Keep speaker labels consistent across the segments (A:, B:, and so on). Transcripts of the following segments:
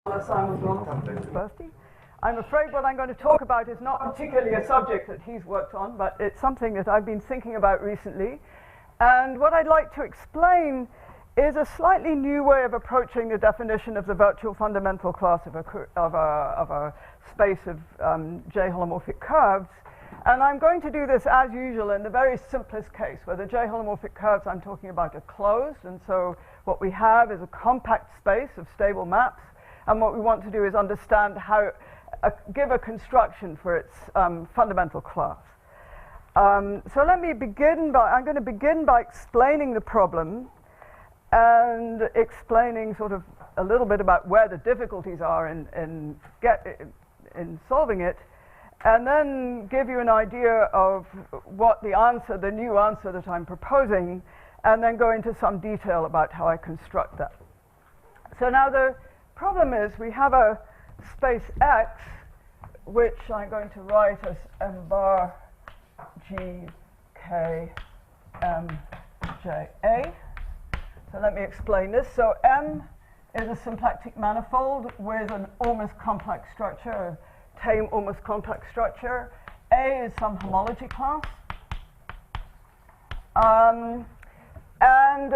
A: Simon Donaldson University. I'm afraid what I'm going to talk about is not particularly a subject that he's worked on, but it's something that I've been thinking about recently. And what I'd like to explain is a slightly new way of approaching the definition of the virtual fundamental class of a space of J-holomorphic curves. And I'm going to do this as usual in the very simplest case, where the J-holomorphic curves I'm talking about are closed. And so what we have is a compact space of stable maps. And what we want to do is understand how, give a construction for its fundamental class. So let me begin by, I'm going to begin by explaining the problem and explaining sort of a little bit about where the difficulties are in solving it, and then give you an idea of what the new answer that I'm proposing, and then go into some detail about how I construct that. So now the problem is we have a space X, which I'm going to write as M bar G K M J A. So let me explain this. So M is a symplectic manifold with an almost complex structure, a tame almost complex structure. A is some homology class. And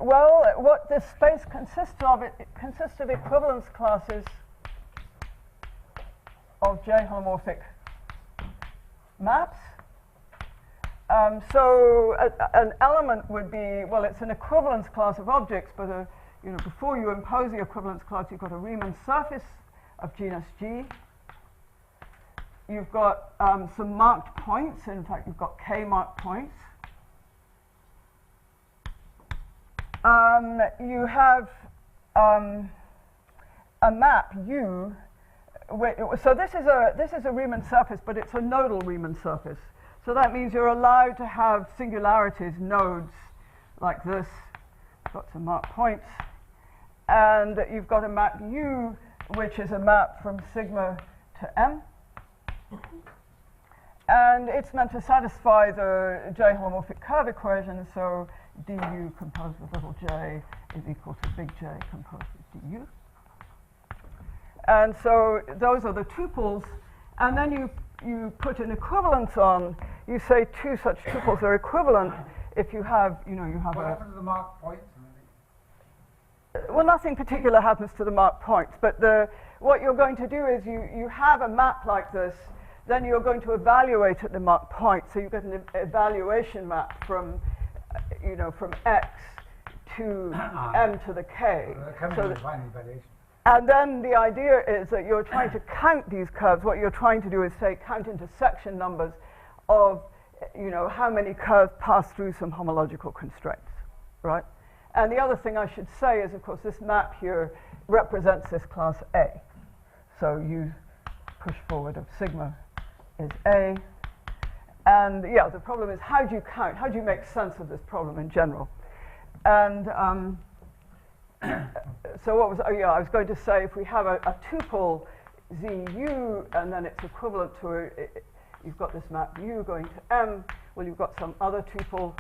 A: what this space consists of, it consists of equivalence classes of J-holomorphic maps. So an element would be, well, it's an equivalence class of objects, but before you impose the equivalence class, you've got a Riemann surface of genus G. You've got some marked points. In fact, you've got K marked points. You have a map U. So this is a Riemann surface, but it's a nodal Riemann surface. So that means you're allowed to have singularities, nodes like this. Got some marked points, and you've got a map U, which is a map from sigma to M. And it's meant to satisfy the J-holomorphic curve equation, so du composed with little j is equal to big J composed with du. And so those are the tuples, and then you put an equivalence on. You say two such tuples are equivalent if you have, you have
B: what happens to the marked points?
A: Well, nothing particular happens to the marked points, but what you're going to do is you have a map like this, then you're going to evaluate at the marked point, so you get an evaluation map from X to M to the K. And then the idea is that you're trying to count these curves. What you're trying to do is say count intersection numbers of how many curves pass through some homological constraints, right? And the other thing I should say is, of course, this map here represents this class A. So you push forward of sigma is A. And yeah, the problem is how do you count? How do you make sense of this problem in general? And so what was, I was going to say, if we have a tuple ZU, and then it's equivalent to, you've got this map U going to M, well, you've got some other tuple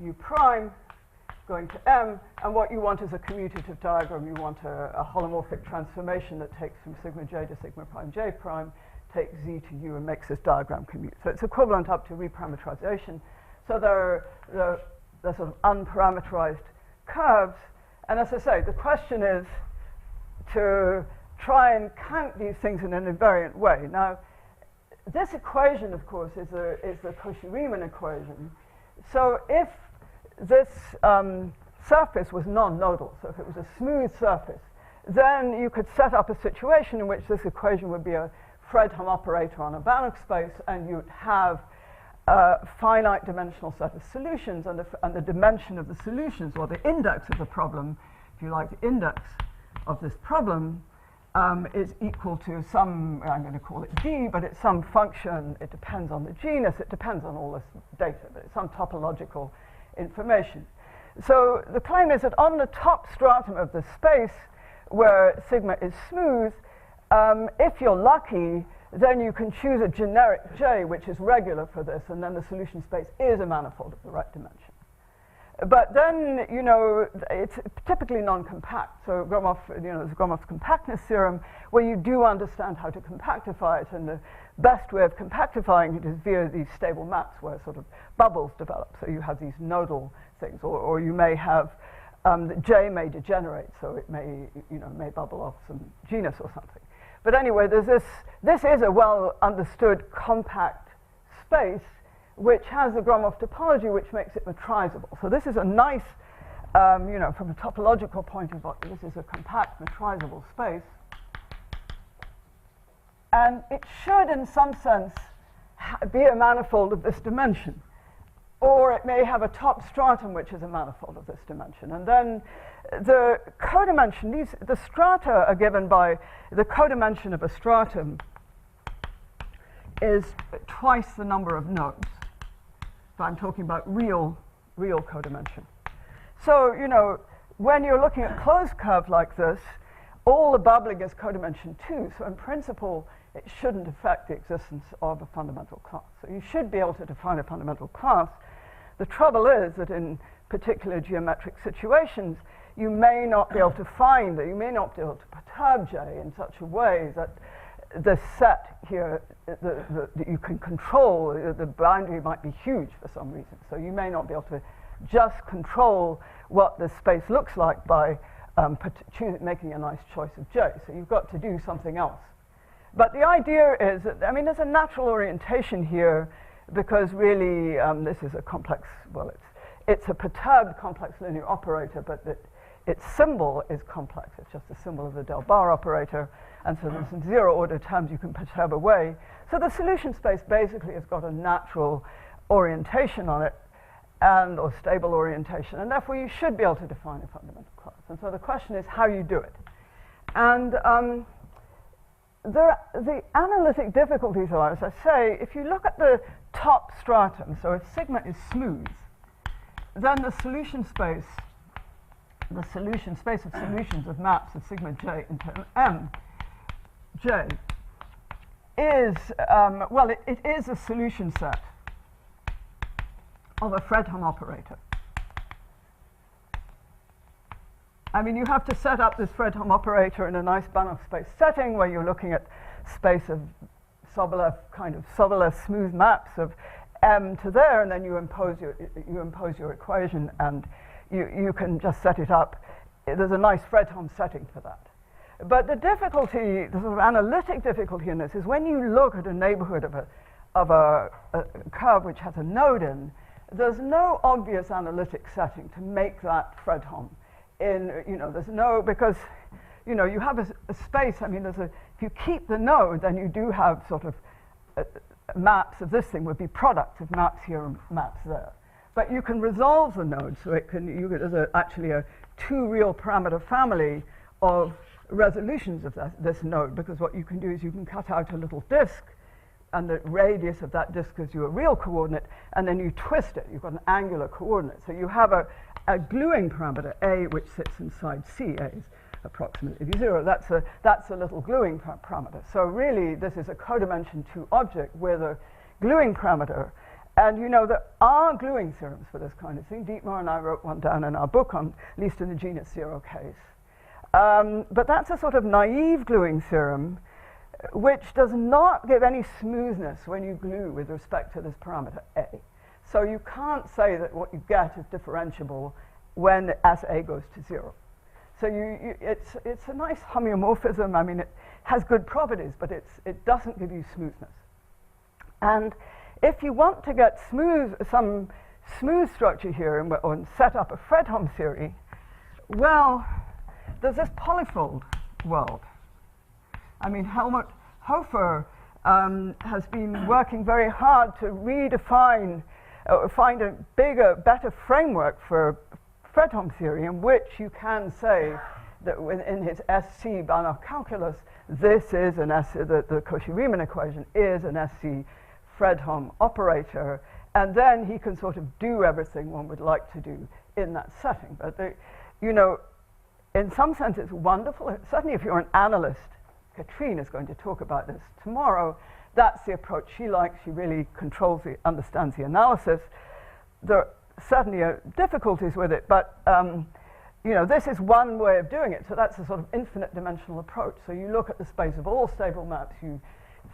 A: U prime going to M, and what you want is a commutative diagram. You want a holomorphic transformation that takes from sigma J to sigma prime J prime, takes Z to U, and makes this diagram commute. So it's equivalent up to reparametrization. So they're sort of unparameterized curves. And as I say, the question is to try and count these things in an invariant way. Now, this equation, of course, is the Cauchy-Riemann equation. So if this surface was non-nodal, so if it was a smooth surface, then you could set up a situation in which this equation would be a Fredholm operator on a Banach space, and you'd have a finite dimensional set of solutions, and the dimension of the solutions, or the index of the problem, if you like, the index of this problem is equal to some, I'm going to call it D, but it's some function. It depends on the genus. It depends on all this data, but it's some topological information. So the claim is that on the top stratum of the space, where sigma is smooth, if you're lucky, then you can choose a generic J, which is regular for this, and then the solution space is a manifold of the right dimension. But then, you know, it's typically non-compact. So Gromov, you know, there's Gromov's compactness theorem where you do understand how to compactify it, and the best way of compactifying it is via these stable maps where sort of bubbles develop. So you have these nodal things, or you may have J may degenerate, so it may, you know, may bubble off some genus or something. But anyway, there's this is a well understood compact space which has a Gromov topology which makes it metrizable. So this is a nice, you know, from a topological point of view, this is a compact metrizable space. And it should, in some sense, be a manifold of this dimension. Or it may have a top stratum which is a manifold of this dimension. And then the codimension, the strata are given by the codimension of a stratum is twice the number of nodes. So I'm talking about real codimension. So, you know, when you're looking at closed curve like this, all the bubbling is codimension 2. So in principle, it shouldn't affect the existence of a fundamental class. So you should be able to define a fundamental class. The trouble is that in particular geometric situations, you may not be able to find that, you may not be able to perturb J in such a way that the set here that you can control, the boundary might be huge for some reason. So you may not be able to just control what the space looks like by making a nice choice of J. So you've got to do something else. But the idea is that, I mean, there's a natural orientation here because really this is a complex, well, it's a perturbed complex linear operator, but its symbol is complex. It's just a symbol of the del bar operator. And so there's some zero order terms you can perturb away. So the solution space basically has got a natural orientation on it, or stable orientation, and therefore you should be able to define a fundamental class. And so the question is how you do it. And the analytic difficulties are, as I say, if you look at the top stratum, so if sigma is smooth, then the solution space of solutions of maps of sigma j into M, J is, well, it is a solution set of a Fredholm operator. I mean, you have to set up this Fredholm operator in a nice Banach space setting where you're looking at space of Sobolev, kind of Sobolev smooth maps of M to there, and then you impose your equation, and you can just set it up. There's a nice Fredholm setting for that. But the difficulty, the sort of analytic difficulty in this is when you look at a neighborhood of a curve which has a node in, there's no obvious analytic setting to make that Fredholm. There's no, because, you know, you have a space, I mean, if you keep the node, then you do have sort of maps of this thing would be products of maps here and maps there. But you can resolve the node, so there's actually a two real parameter family of resolutions of this node, because what you can do is you can cut out a little disk, and the radius of that disk gives you a real coordinate, and then you twist it. You've got an angular coordinate. So you have a gluing parameter, A, which sits inside C. A is approximately 0. That's a little gluing parameter. So really, this is a codimension 2 object with a gluing parameter. And you know, there are gluing theorems for this kind of thing. Dietmar and I wrote one down in our book, at least in the genus 0 case. But that's a sort of naive gluing theorem which does not give any smoothness when you glue with respect to this parameter A. So you can't say that what you get is differentiable when SA goes to 0. So it's a nice homeomorphism. I mean, it has good properties, but it doesn't give you smoothness. And if you want to get some smooth structure here and set up a Fredholm theory, well, there's this polyfold world. I mean, Helmut Hofer has been working very hard to redefine, find a bigger, better framework for Fredholm theory in which you can say that in his SC Banach calculus, this is the Cauchy-Riemann equation is an SC Fredholm operator, and then he can sort of do everything one would like to do in that setting. But in some sense, it's wonderful. Certainly, if you're an analyst, Katrine is going to talk about this tomorrow. That's the approach she likes. She really understands the analysis. The certainly difficulties with it, but this is one way of doing it. So that's a sort of infinite dimensional approach. So you look at the space of all stable maps, you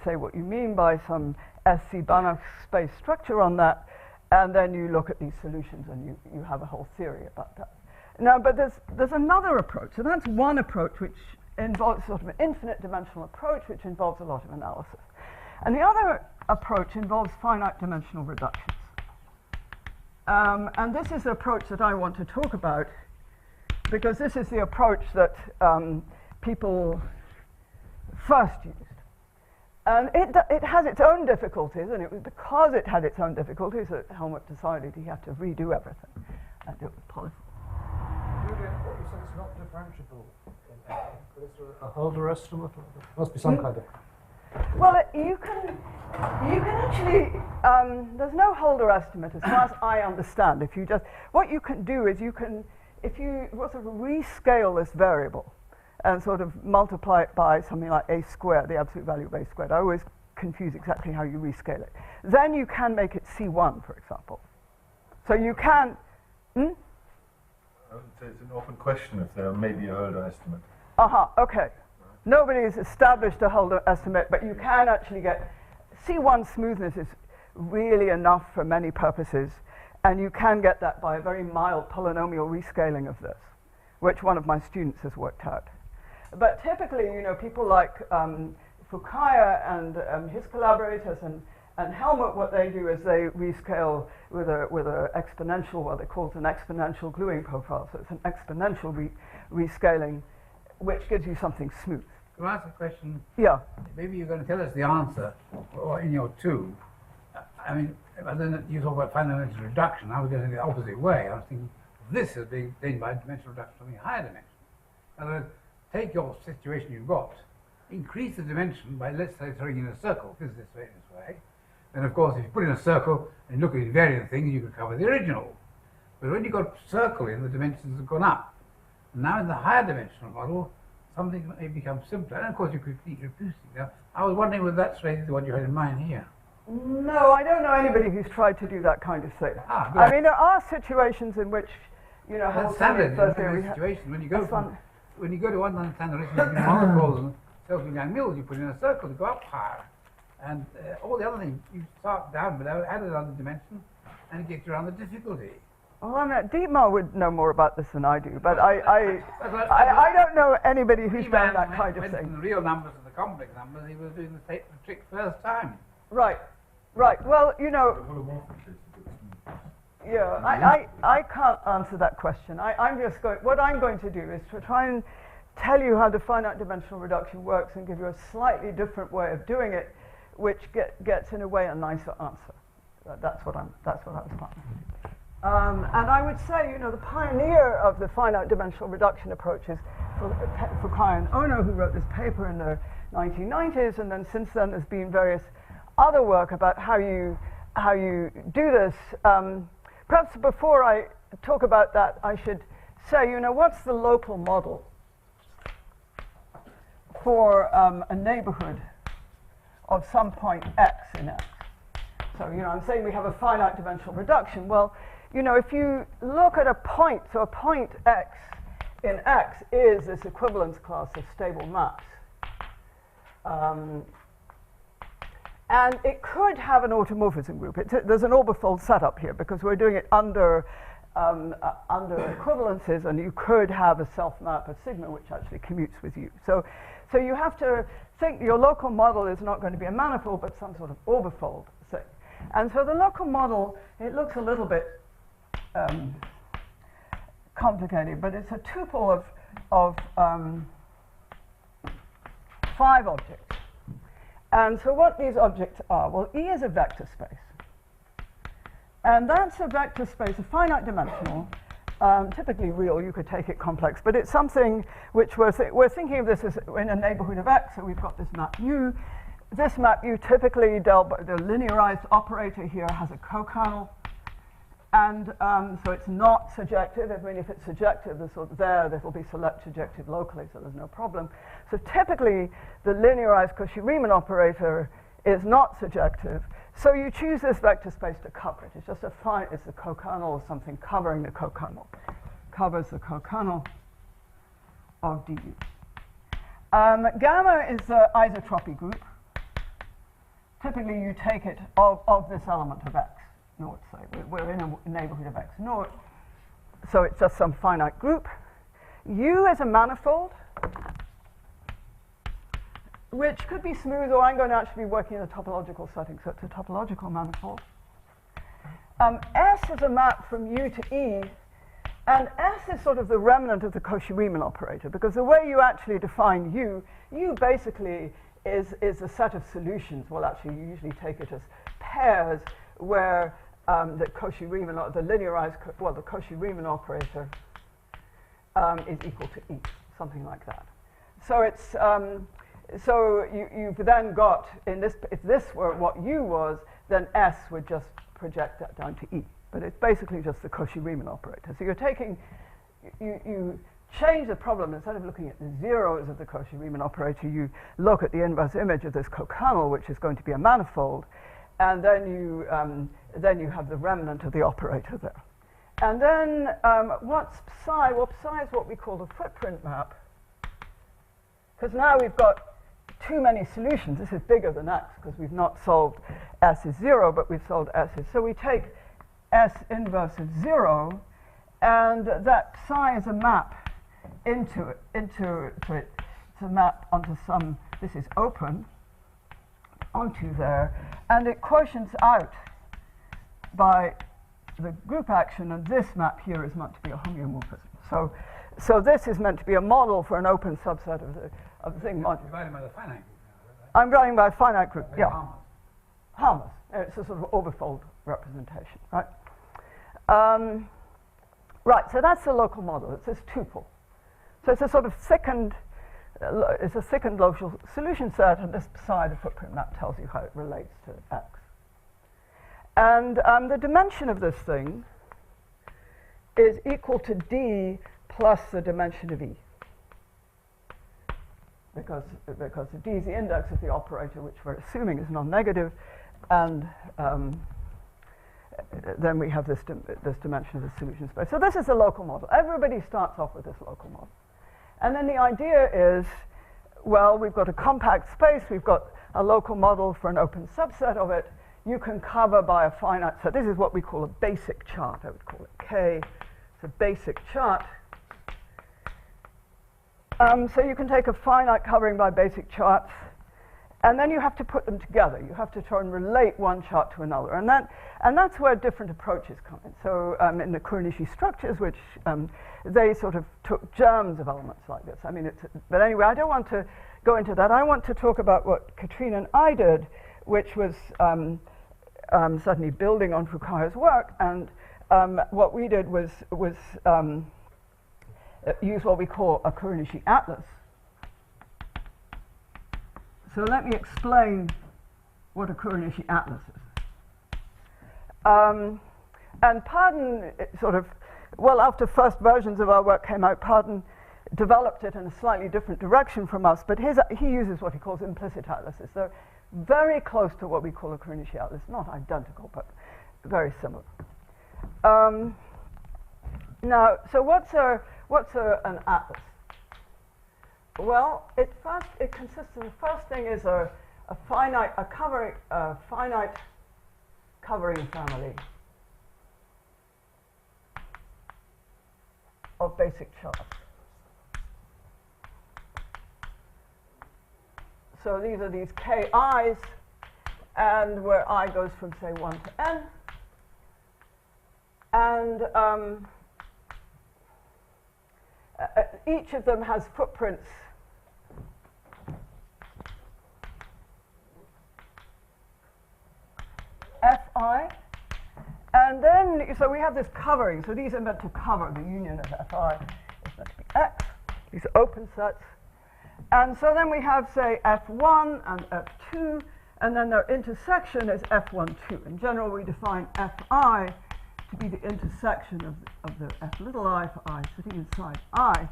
A: say what you mean by some SC Banach space structure on that, and then you look at these solutions and you have a whole theory about that. Now, but there's another approach. So that's one approach which involves sort of an infinite dimensional approach which involves a lot of analysis. And the other approach involves finite dimensional reductions. And this is the approach that I want to talk about, because this is the approach that people first used. And it has its own difficulties, and it was because it had its own difficulties that Helmut decided he had to redo everything and do it with polyphony.
B: Julian, what you said is not differentiable in A. Is there a Holder estimate? There must be some kind of...
A: Well, you can actually, there's no Holder estimate as far as I understand. What you can do is if you sort of rescale this variable and sort of multiply it by something like a squared, the absolute value of a squared. I always confuse exactly how you rescale it. Then you can make it C1, for example. So you can...
C: I would say it's an open question if there may be a Holder estimate.
A: Okay. Nobody's established a Holder estimate, but you can actually get... C1 smoothness is really enough for many purposes, and you can get that by a very mild polynomial rescaling of this, which one of my students has worked out. But typically, people like Fukaya and his collaborators and Helmut, what they do is they rescale with a exponential, what they call an exponential gluing profile. So it's an exponential rescaling, which gives you something smooth.
D: To ask a question,
A: yeah.
D: Maybe you're going to tell us the answer, or in your two. I mean, but then you talk about fundamental reduction. I was going the opposite way. I was thinking this is being done by dimensional reduction to a higher dimension. In other words, take your situation you've got, increase the dimension by, let's say, throwing in a circle, this way, this way. Then, of course, if you put in a circle and look at invariant things, you can cover the original. But when you got circle in, the dimensions have gone up. And now in the higher dimensional model, something may become simpler. And of course, you could keep reducing. Now, I was wondering whether that's really the one you had in mind here.
A: No, I don't know anybody who's tried to do that kind of thing. I mean, there are situations in which,
D: that's standard in situation. When you go to one non-standard monopoles and self-Young mills, you put in a circle to go up higher. And all the other things, you start down, but add another dimension, and it gets around the difficulty.
A: Well, I mean, Dietmar would know more about this than I do, but I don't know anybody who's done that kind of thing.
D: The real numbers and the complex numbers, he was doing the trick first time.
A: Right. Well, yeah, I can't answer that question. What I'm going to do is to try and tell you how the finite dimensional reduction works and give you a slightly different way of doing it, which gets in a way a nicer answer. That's what I was planning. And I would say, the pioneer of the finite dimensional reduction approach is Fukaya and Ono, who wrote this paper in the 1990s, and then since then there's been various other work about how you do this. Perhaps before I talk about that, I should say, what's the local model for a neighborhood of some point x in x? So, I'm saying we have a finite dimensional reduction. Well, if you look at a point, so a point x in x is this equivalence class of stable maps. And it could have an automorphism group. There's an orbifold setup here because we're doing it under equivalences, and you could have a self-map of sigma which actually commutes with you. So you have to think your local model is not going to be a manifold but some sort of orbifold thing. And so the local model, it looks a little bit complicated, but it's a tuple of 5 objects. And so what these objects are, well, E is a vector space. And that's a vector space, a finite dimensional, typically real, you could take it complex, but it's something which we're thinking of this as in a neighborhood of X, so we've got this map U. This map U typically, the linearized operator here has a co-kernel, and so it's not surjective. I mean, if it's surjective, this will be select surjective locally, so there's no problem. So typically, the linearized Cauchy-Riemann operator is not surjective. So you choose this vector space to cover it. It's just it's the cokernel of something covering the cokernel. Covers the cokernel of du. Gamma is the isotropy group. Typically, you take it of this element of x naught, say. We're in a neighborhood of x naught. So it's just some finite group. U is a manifold, which could be smooth, or I'm going to actually be working in a topological setting, so it's a topological manifold. S is a map from U to E, and S is sort of the remnant of the Cauchy-Riemann operator, because the way you actually define U basically is a set of solutions. Well, actually, you usually take it as pairs where the Cauchy-Riemann, or the linearized, the Cauchy-Riemann operator is equal to E, something like that. So it's so you've then got, if this were what U was, then S would just project that down to E. But it's basically just the Cauchy-Riemann operator. So you're taking, you change the problem. Instead of looking at the zeros of the Cauchy-Riemann operator, you look at the inverse image of this cokernel, which is going to be a manifold, and then you have the remnant of the operator there. And then what's psi? Well, psi is what we call the footprint map, because now we've got too many solutions. This is bigger than x, because we've not solved S is 0, but we've solved S is. So we take S inverse of 0, and that psi is a map into it. It's a map onto some, this is open, onto there, and it quotients out by the group action, and this map here is meant to be a homeomorphism. So this is meant to be a model for an open subset of the thing.
D: You're dividing by the finite group now, right?
A: I'm writing by a finite group,
D: Very
A: yeah.
D: harmless.
A: Harmless. It's a sort of overfold representation, right? Right, so that's the local model. It's this tuple. So it's a sort of thickened, it's a thickened local solution set, and this psi, the footprint map, tells you how it relates to x. And the dimension of this thing is equal to d plus the dimension of E. Because d is the index of the operator, which we're assuming is non-negative, and then we have this dimension of the solution space. So this is the local model. Everybody starts off with this local model. And then the idea is, well, we've got a compact space, we've got a local model for an open subset of it. You can cover by a finite set. This is what we call a basic chart. I would call it K. It's a basic chart. So you can take a finite covering by basic charts, and then you have to put them together. You have to try and relate one chart to another, and that's where different approaches come in. So in the Kuranishi structures, which they sort of took germs of elements like this. I mean, but anyway, I don't want to go into that. I want to talk about what Katrina and I did, which was certainly building on Fukuyama's work, and what we did was use what we call a Kuranishi atlas. So let me explain what a Kuranishi atlas is. And Pardon sort of, well, after first versions of our work came out, Pardon developed it in a slightly different direction from us, but he uses what he calls implicit atlases. They're very close to what we call a Kuranishi atlas, not identical, but very similar. Now, so what's an atlas? Well, it consists of, the first thing is a finite covering family of basic charts. So these are these KIs, and where I goes from, say, 1 to n. And each of them has footprints Fi, and then, so we have this covering. So these are meant to cover the union of Fi. It's meant to be X. These are open sets. And so then we have, say, F1 and F2, and then their intersection is F1, 2. In general, we define Fi to be the intersection of the F little I for I sitting inside I.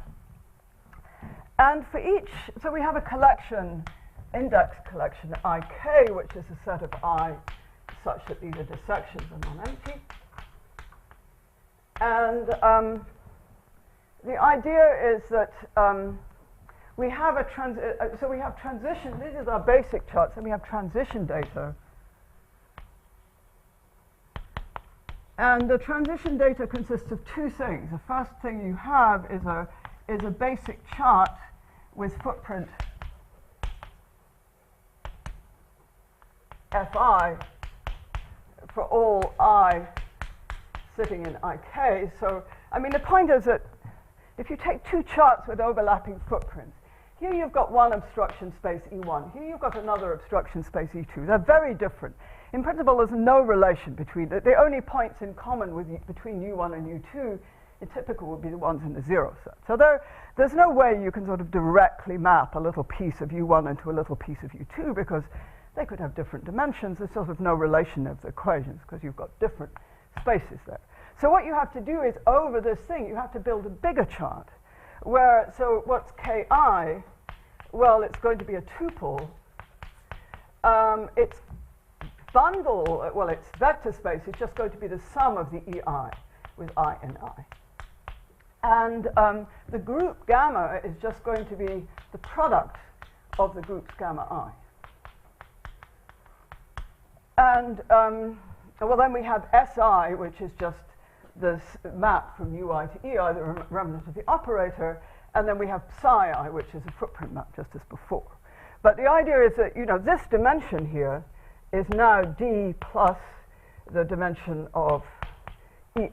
A: And for each, so we have a collection, index collection, IK, which is a set of I such that these intersections are non-empty. And the idea is that we have so we have transition. These are our basic charts, and we have transition data. And the transition data consists of two things. The first thing you have is a basic chart with footprint Fi for all I sitting in Ik. So, I mean, the point is that if you take two charts with overlapping footprints, here you've got one obstruction space E1, here you've got another obstruction space E2. They're very different. In principle, there's no relation between the only points in common between U1 and U2 in typical would be the ones in the zero set. So there's no way you can sort of directly map a little piece of U1 into a little piece of U2 because they could have different dimensions. There's sort of no relation of the equations because you've got different spaces there. So what you have to do is over this thing, you have to build a bigger chart where, so what's Ki? Well, it's going to be a tuple. Its bundle, well, its vector space is just going to be the sum of the EI with I and I. And the group gamma is just going to be the product of the groups gamma I. And well, then we have Si, which is just this map from Ui to Ei, the remnant of the operator, and then we have psi I, which is a footprint map, just as before. But the idea is that, you know, this dimension here is now D plus the dimension of Ei.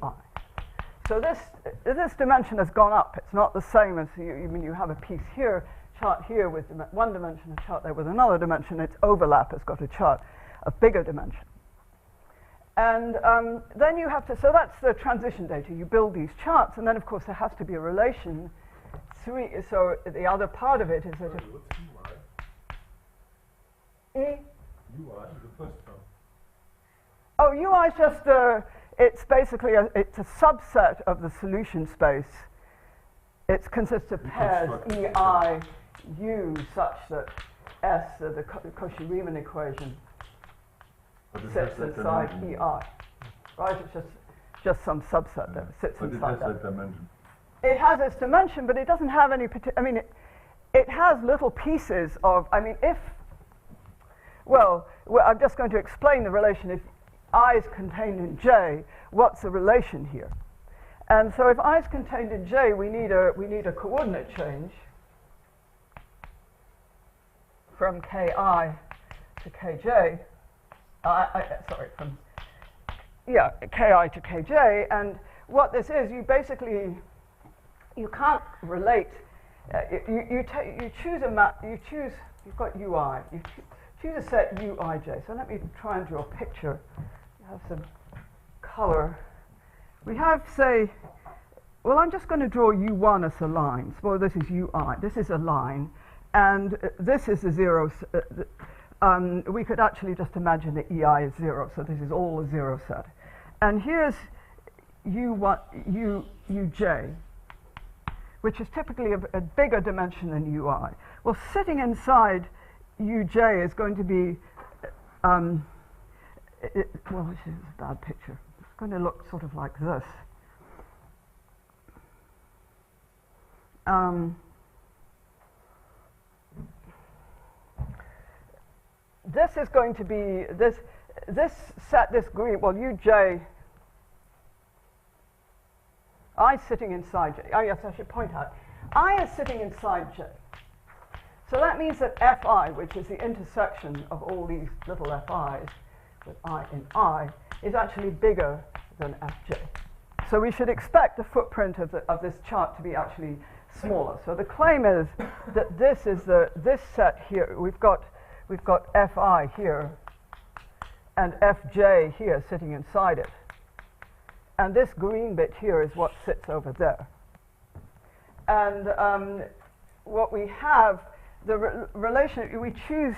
A: So this dimension has gone up. It's not the same as you have a piece here, chart here with one dimension, a chart there with another dimension. Its overlap has got a chart of bigger dimension. And then you have to, so that's the transition data. You build these charts, and then of course there has to be a relation. So the other part of it is that if
C: UI is the first term.
A: Oh, UI is just it's basically it's a subset of the solution space. It consists of pairs EI, U, such that S, the Cauchy-Riemann equation, sits inside EI. Right? It's just some subset that sits inside that.
C: Dimension.
A: It has its dimension, but it doesn't have any particular. I mean, it has little pieces of. I mean, if. Well, I'm just going to explain the relation. If I is contained in J, what's the relation here? And so, if I is contained in J, we need a coordinate change from Ki to Kj. Sorry, from Ki to Kj. And what this is, you basically. You can't relate. You choose a map. You've got UI. You choose a set Uij. So let me try and draw a picture. You have some color. We have, say, well, I'm just going to draw U1 as a line. So this is UI. This is a line, and this is the zero. We could actually just imagine that EI is zero. So this is all a zero set, and here's Uj, which is typically a bigger dimension than UI. Well, sitting inside Uj is going to be, well, this is a bad picture. It's going to look sort of like this. This is going to be, this green, well, Uj, I sitting inside J. Oh, yes, I should point out. I is sitting inside J. So that means that Fi, which is the intersection of all these little Fi's with I in I, is actually bigger than Fj. So we should expect the footprint of this chart to be actually smaller. So the claim is that this is this set here. We've got Fi here and Fj here sitting inside it. And this green bit here is what sits over there. And what we have, the relation, we choose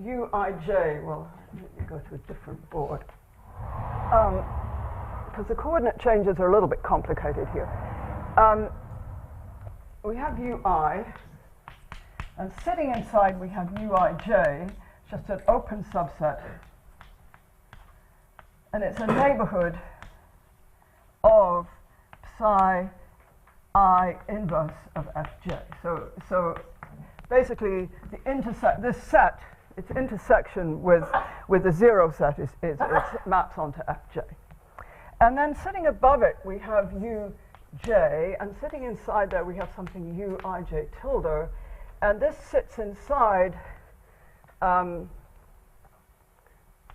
A: Uij. Well, let me go to a different board. Because the coordinate changes are a little bit complicated here. We have Ui, and sitting inside we have Uij, just an open subset and it's a neighborhood of psi I inverse of fj. So basically, this set, its intersection with the zero set it maps onto fj. And then sitting above it, we have uj, and sitting inside there, we have something uij tilde, and this sits inside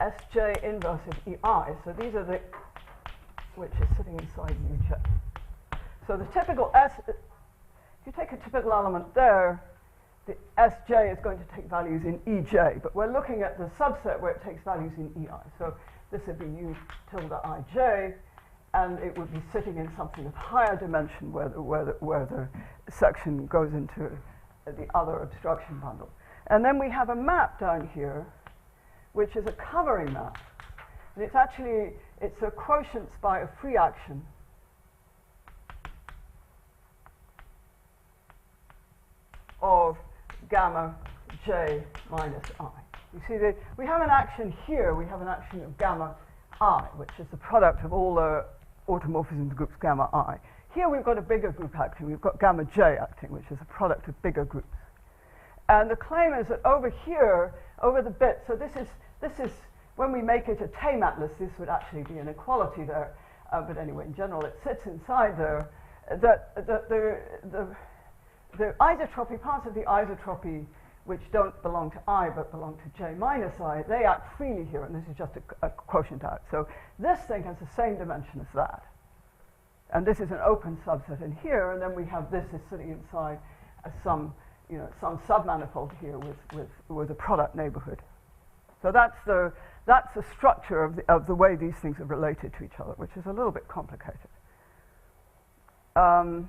A: Sj inverse of EI. So these are the, which is sitting inside Uj. So the typical if you take a typical element there, the Sj is going to take values in Ej, but we're looking at the subset where it takes values in EI. So this would be U tilde Ij, and it would be sitting in something of higher dimension where the section goes into the other obstruction bundle. And then we have a map down here, which is a covering map. And it's a quotient by a free action of gamma j minus I. You see, we have an action here, we have an action of gamma I, which is the product of all the automorphisms groups gamma I. Here we've got a bigger group acting, we've got gamma j acting, which is a product of bigger groups. And the claim is that over here, over the bit, so this is when we make it a tame atlas, this would actually be an equality there. But anyway, in general, it sits inside there. That the isotropy, parts of the isotropy which don't belong to I but belong to j minus I, they act freely here, and this is just a quotient out. So this thing has the same dimension as that. And this is an open subset in here, and then we have this is sitting inside some submanifold here with a product neighborhood. So that's the structure of the way these things are related to each other, which is a little bit complicated. And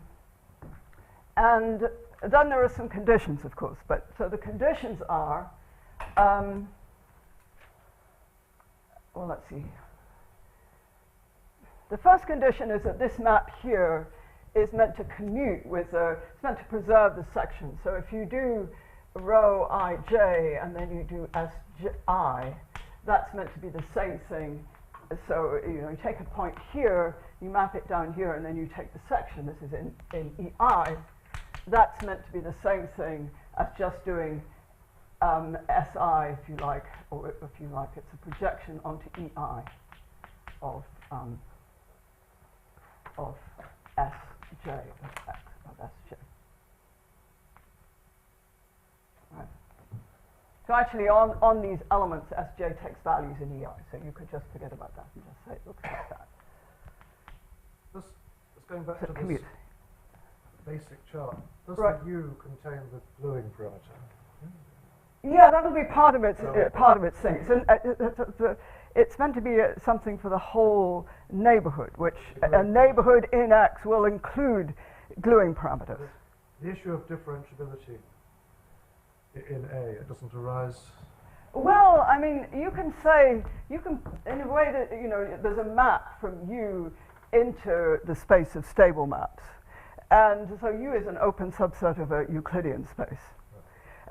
A: then there are some conditions, of course. But so the conditions are, well, let's see. The first condition is that this map here is meant to commute with it's meant to preserve the section. So if you do rho ij and then you do sji, that's meant to be the same thing. So you take a point here, you map it down here, and then you take the section. This is in EI. That's meant to be the same thing as just doing SI, if you like, or if you like, it's a projection onto EI of Sj of X of Sj. Right. So actually, on these elements, Sj takes values in EI. So you could just forget about that and just say it looks like that.
B: Just going back
A: So
B: to
A: commute.
B: this basic chart, does
A: Right.
B: the U contain the gluing parameter?
A: Yeah, that'll be part of its thing. So it's meant to be something for the whole neighborhood, which a neighborhood in X will include gluing parameters.
B: The issue of differentiability in A, it doesn't arise.
A: Well, I mean, you can in a way that there's a map from U into the space of stable maps, and so U is an open subset of a Euclidean space.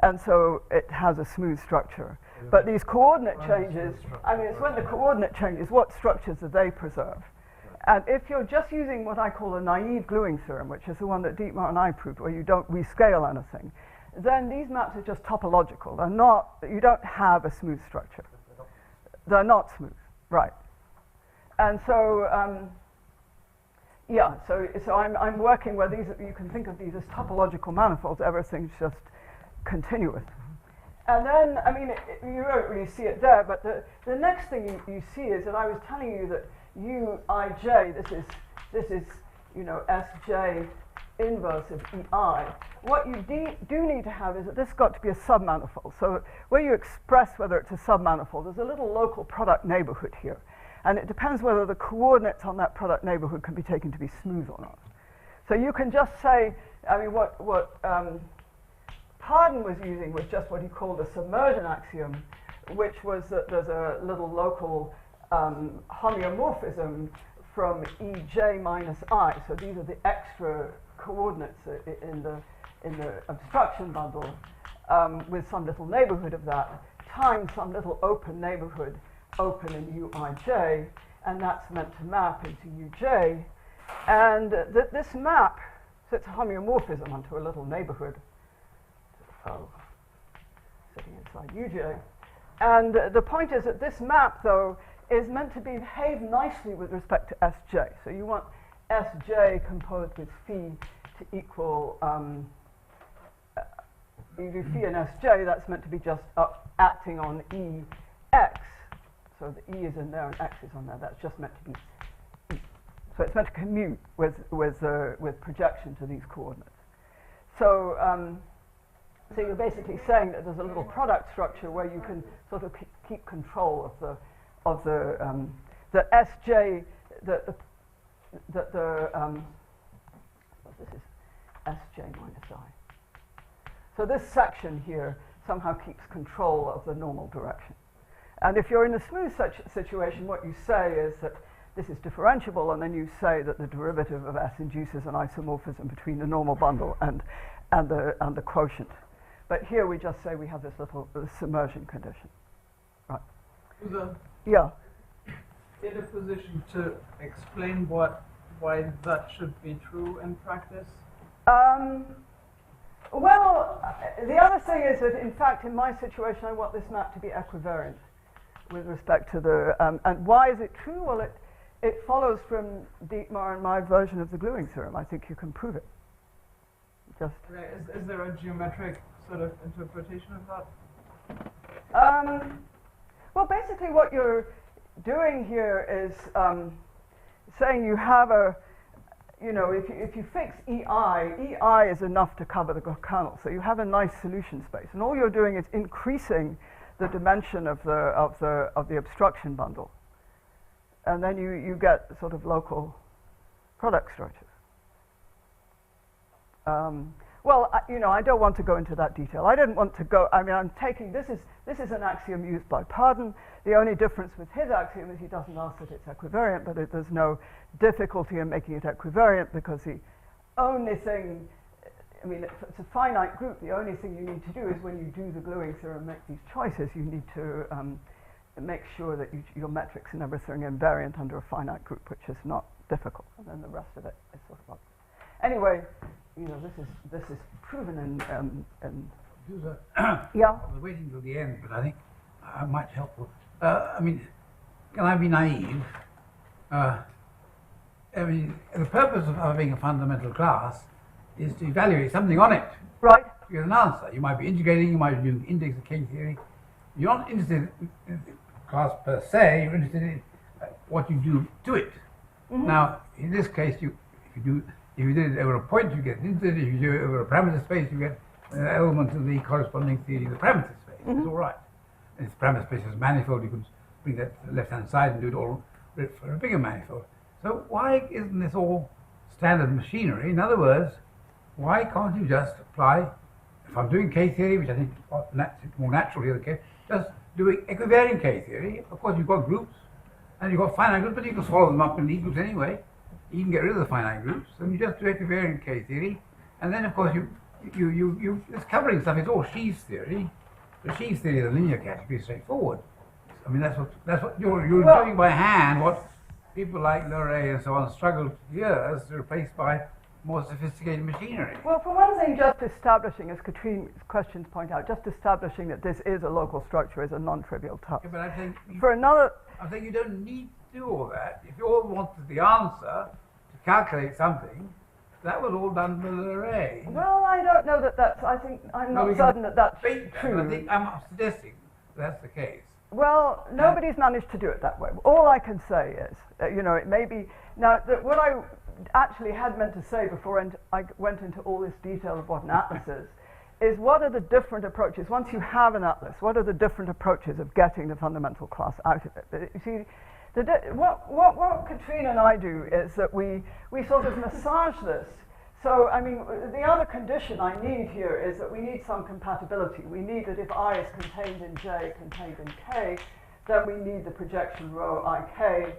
A: And so it has a smooth structure. But these coordinate changes, I mean, it's when the coordinate changes, what structures do they preserve? And if you're just using what I call a naive gluing theorem, which is the one that Dietmar and I proved, where you don't rescale anything, then these maps are just topological. They're not, you don't have a smooth structure. They're not smooth, right. And so, so I'm working where these, you can think of these as topological manifolds, everything's just continuous. And then, I mean, you don't really see it there, but the next thing you see is that I was telling you that Uij, this is Sj inverse of EI. What you do need to have is that this got to be a submanifold. So where you express whether it's a submanifold, there's a little local product neighborhood here. And it depends whether the coordinates on that product neighborhood can be taken to be smooth or not. So you can just say, I mean, what Harden was using was just what he called a submersion axiom, which was that there's a little local homeomorphism from Ej minus I. So these are the extra coordinates in the obstruction bundle with some little neighborhood of that, times some little open neighborhood open in uij, and that's meant to map into uj. And this map, so it's a homeomorphism onto a little neighborhood sitting inside uj. And the point is that this map, though, is meant to behave nicely with respect to Sj. So you want Sj composed with phi to equal, you do phi and Sj, that's meant to be just acting on Ex. So the E is in there and X is on there. That's just meant to be E. So it's meant to commute with projection to these coordinates. So, so you're basically saying that there's a little product structure where you can sort of keep control of the Sj, what this is Sj minus I. So this section here somehow keeps control of the normal direction. And if you're in a smooth situation, what you say is that this is differentiable, and then you say that the derivative of S induces an isomorphism between the normal bundle and the quotient. But here we just say we have this little submersion condition. Right. Yeah.
E: In a position to explain why that should be true in practice?
A: Well, the other thing is that, in fact, in my situation, I want this map to be equivariant with respect to the... and why is it true? Well, it follows from Dietmar and my version of the gluing theorem. I think you can prove it. Just.
E: Okay. Is there a geometric sort of interpretation of that?
A: Well, basically what you're doing here is saying you have a, you know, if you fix EI is enough to cover the kernel. So you have a nice solution space, and all you're doing is increasing the dimension of the obstruction bundle, and then you get sort of local product structures. Well, you know, I don't want to go into that detail. I didn't want to go. I mean, I'm taking this is an axiom used by Pardon. The only difference with his axiom is he doesn't ask that it's equivariant, but there's no difficulty in making it equivariant because the only thing, I mean, it's a finite group. The only thing you need to do is when you do the gluing theorem, make these choices, you need to make sure that your metrics and everything are invariant under a finite group, which is not difficult, and then the rest of it is sort of obvious. Anyway, you know, this is proven in
D: Dusa,
A: yeah.
D: I was waiting till the end, but I think I might help. I mean, can I be naive? I mean, the purpose of having a fundamental class is to evaluate something on it.
A: Right.
D: To get an answer. You might be integrating, you might be doing index of K-theory. You're not interested in the class per se, you're interested in what you do to it. Mm-hmm. Now, in this case, if you did it over a point, you get an integer. If you do it over a parameter space, you get an element of the corresponding theory of the parameter space. Mm-hmm. It's all right. And if the parameter space is manifold, you can bring that to the left-hand side and do it all for a bigger manifold. So why isn't this all standard machinery? In other words, why can't you just apply, if I'm doing K-theory, which I think is more natural here, the case, just doing equivariant K-theory. Of course, you've got groups, and you've got finite groups, but you can swallow them up in these groups anyway. You can get rid of the finite groups, and you just do equivariant K-theory, and then, of course, it's covering stuff. It's all Sheaves theory. The Sheaves theory of the linear category is straightforward. I mean, that's what you're doing by hand. What people like Leray and so on struggled for years to replace by more sophisticated machinery.
A: Well, for one thing, just establishing, as Katrine's questions point out, just establishing that this is a local structure is a non-trivial task.
D: Yeah, but I think
A: I
D: think you don't need to do all that. If you all wanted the answer to calculate something, that was all done by Leray.
A: Well, I don't know that that's. I think I'm not certain that that's true.
D: I think I'm suggesting that's the case.
A: Well, nobody's managed to do it that way. All I can say is, you know, it may be now that what I actually had meant to say before I went into all this detail of what an atlas is what are the different approaches, once you have an atlas, what are the different approaches of getting the fundamental class out of it? You see, what Katrine and I do is that we sort of massage this. So, I mean, the other condition I need here is that we need some compatibility. We need that if I is contained in J, contained in K, then we need the projection rho IK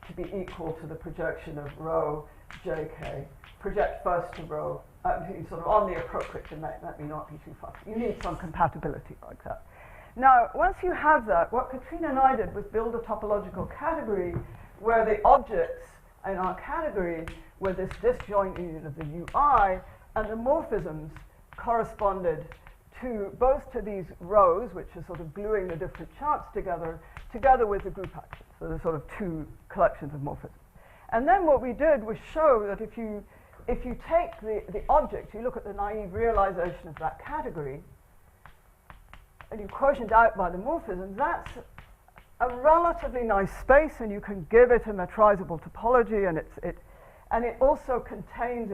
A: to be equal to the projection of rho JK. Project first to rho, sort of on the appropriate, and let me not be too fussy. You need some compatibility like that. Now, once you have that, what Katrina and I did was build a topological category where the objects in our category were this disjoint union of the UI, and the morphisms corresponded to both to these rows, which are sort of gluing the different charts together with the group actions. So there's sort of two collections of morphisms. And then what we did was show that if you take the object, you look at the naive realization of that category, and you quotient out by the morphism, that's a relatively nice space, and you can give it a metrizable topology, and it also contains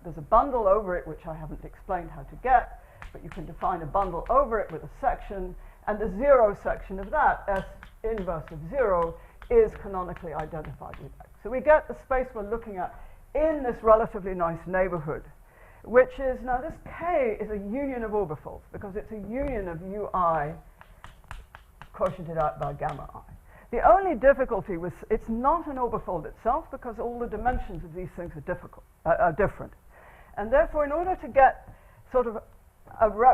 A: there's a bundle over it, which I haven't explained how to get, but you can define a bundle over it with a section, and the zero section of that, S inverse of 0, is canonically identified with X. So we get the space we're looking at in this relatively nice neighborhood, which is, now this K is a union of orbifolds, because it's a union of UI quotiented out by gamma I. The only difficulty was it's not an orbifold itself, because all the dimensions of these things are different. And therefore, in order to get sort of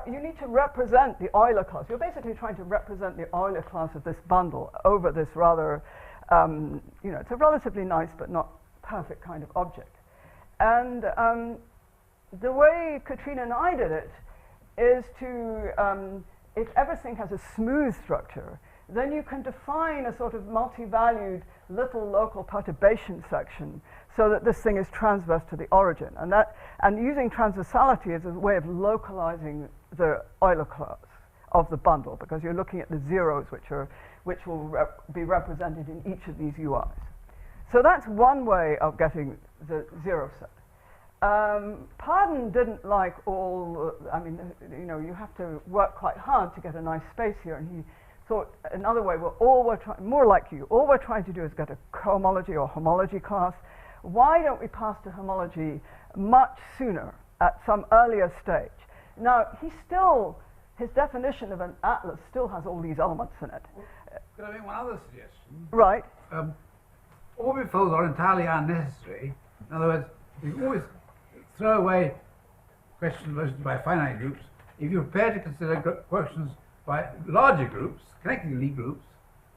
A: you need to represent the Euler class. You're basically trying to represent the Euler class of this bundle over this rather, it's a relatively nice but not perfect kind of object. And the way Katrina and I did it is to, if everything has a smooth structure, then you can define a sort of multi-valued little local perturbation section so that this thing is transverse to the origin. And using transversality as a way of localizing the Euler class of the bundle, because you're looking at the zeros which will be represented in each of these UIs. So that's one way of getting the zero set. Pardon didn't like all, you have to work quite hard to get a nice space here, and he thought another way, more like you, all we're trying to do is get a cohomology or homology class. Why don't we pass to homology much sooner, at some earlier stage? Now, his definition of an atlas still has all these elements in it.
D: Could I make one other suggestion?
A: Right.
D: Orbifolds are entirely unnecessary. In other words, you always throw away questions posed by finite groups if you're prepared to consider questions by larger groups, connecting league groups,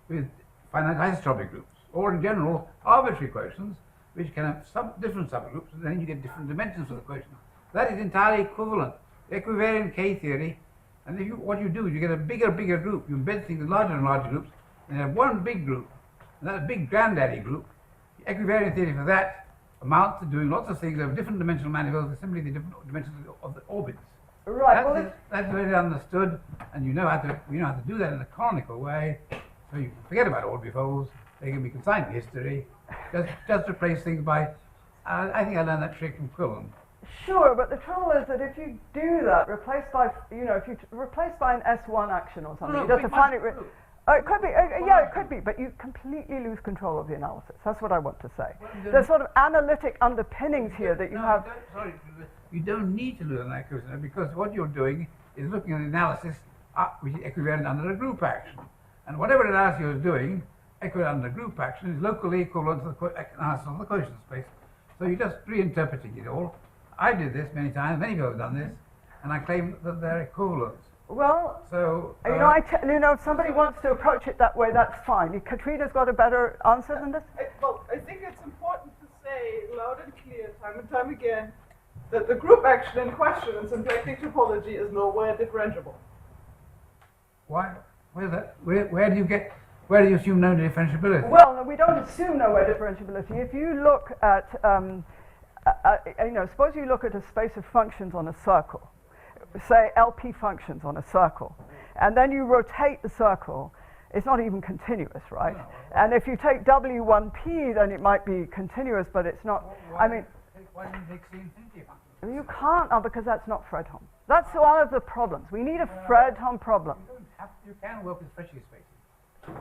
D: with finite isotropic groups, or in general, arbitrary quotients, which can have different subgroups, and then you get different dimensions for the quotient. That is entirely equivalent. The equivariant K theory, and what you do is you get a bigger group, you embed things in larger and larger groups, and you have one big group, and that big granddaddy group. The equivariant theory for that amounts to doing lots of things over different dimensional manifolds with simply the different dimensions of the orbits.
A: Right.
D: That's very understood, and you know how to do that in a canonical way. So you forget about orbifolds; they can be consigned to history. Just replace things by. I think I learned that trick from Quillen.
A: Sure, but the trouble is that if you do that, replace by an S1 action or something, you just define it. It could be, it could be, but you completely lose control of the analysis. That's what I want to say. There's sort of analytic underpinnings here that you have.
D: You don't need to lose an accuracy, because what you're doing is looking at the analysis which is equivariant under a group action. And whatever analysis you're doing, equivariant under a group action, is locally equivalent to the analysis of the quotient space. So you're just reinterpreting it all. I did this many times, many people have done this, and I claim that they're equivalent.
A: Well,
D: so,
A: if somebody wants to approach it that way, that's fine. Katrina's got a better answer than this?
E: I think it's important to say loud and clear, time and time again, that the group action in question in symplectic topology is nowhere differentiable.
D: Why? Where do you assume no differentiability?
A: Well, no, we don't assume nowhere differentiability. If you look at, suppose you look at a space of functions on a circle, say LP functions on a circle, and then you rotate the circle, it's not even continuous, right? No. And if you take W1P, then it might be continuous, but it's not.
D: Why didn't you take the infinity function?
A: You can't, because that's not Fredholm. That's one of the problems. We need a Fredholm problem.
D: You can work with Frechet spaces.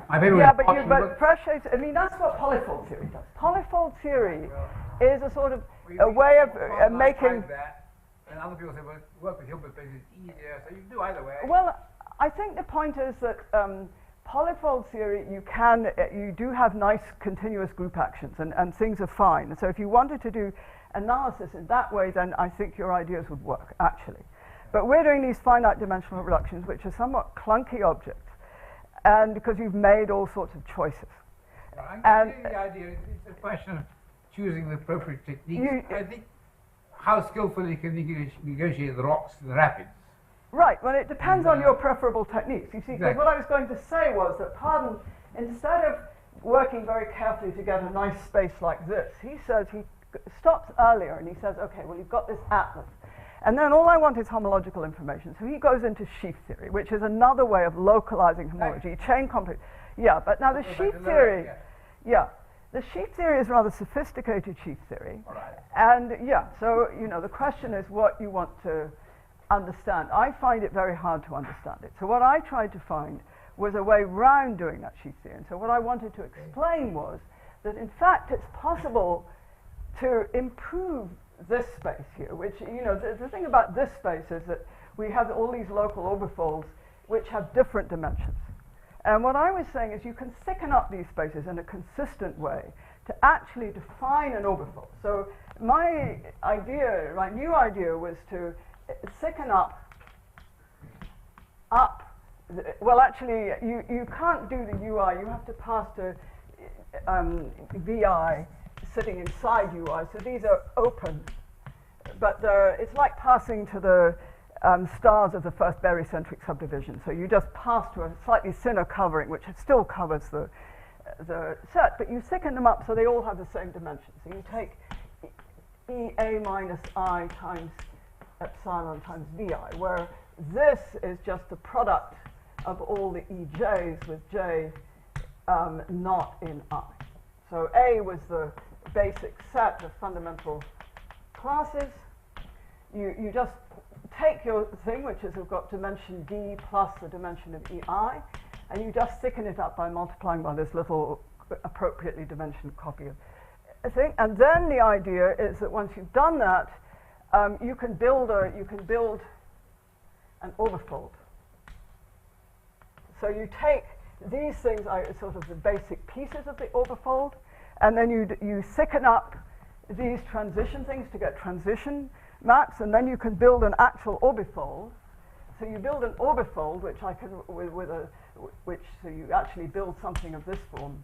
A: But Frechet, that's what polyfold theory does. Polyfold theory is a sort of a way of making.
D: And other people say, well, work with Hilbert spaces is easier, so you can do either way.
A: Well, I think the point is that polyfold theory, you do have nice continuous group actions, and things are fine. So if you wanted to do analysis in that way, then I think your ideas would work, actually. But we're doing these finite dimensional reductions, which are somewhat clunky objects, and because you've made all sorts of choices.
D: Well,
A: And
D: the idea it's a question of choosing the appropriate techniques. I think how skillfully you can negotiate the rocks and the rapids.
A: Right, well, it depends on your preferable techniques. You see, because
D: Exactly.
A: what I was going to say was that Pardon, instead of working very carefully to get a nice space like this, he says he stops earlier and he says, okay, well, you've got this atlas. And then all I want is homological information. So he goes into sheaf theory, which is another way of localizing homology, chain complex. Yeah, but now the sheaf theory, the sheaf theory is rather sophisticated sheaf theory.
D: All right.
A: And yeah, so, you know, the question is what you want to understand. I find it very hard to understand it. So what I tried to find was a way round doing that sheaf theory. And so what I wanted to explain was that in fact it's possible to improve this space here, which, you know, the thing about this space is that we have all these local orbifolds which have different dimensions. And what I was saying is you can thicken up these spaces in a consistent way to actually define an orbifold. So my idea, my new idea was to thicken up, well actually you can't do the UI, you have to pass to VI sitting inside UI, so these are open, but it's like passing to the stars of the first barycentric subdivision, so you just pass to a slightly thinner covering which still covers the set, but you thicken them up so they all have the same dimension. So you take EA minus I times epsilon times VI, where this is just the product of all the EJs with J not in I. So A was the basic set of fundamental classes. You just take your thing, which has got dimension D plus the dimension of EI, and you just thicken it up by multiplying by this little appropriately dimensioned copy of a thing. And then the idea is that once you've done that, you can build an orbifold. So you take these things are sort of the basic pieces of the orbifold, and then you thicken up these transition things to get transition maps, and then you can build an actual orbifold. So you build an orbifold, which I can so you actually build something of this form.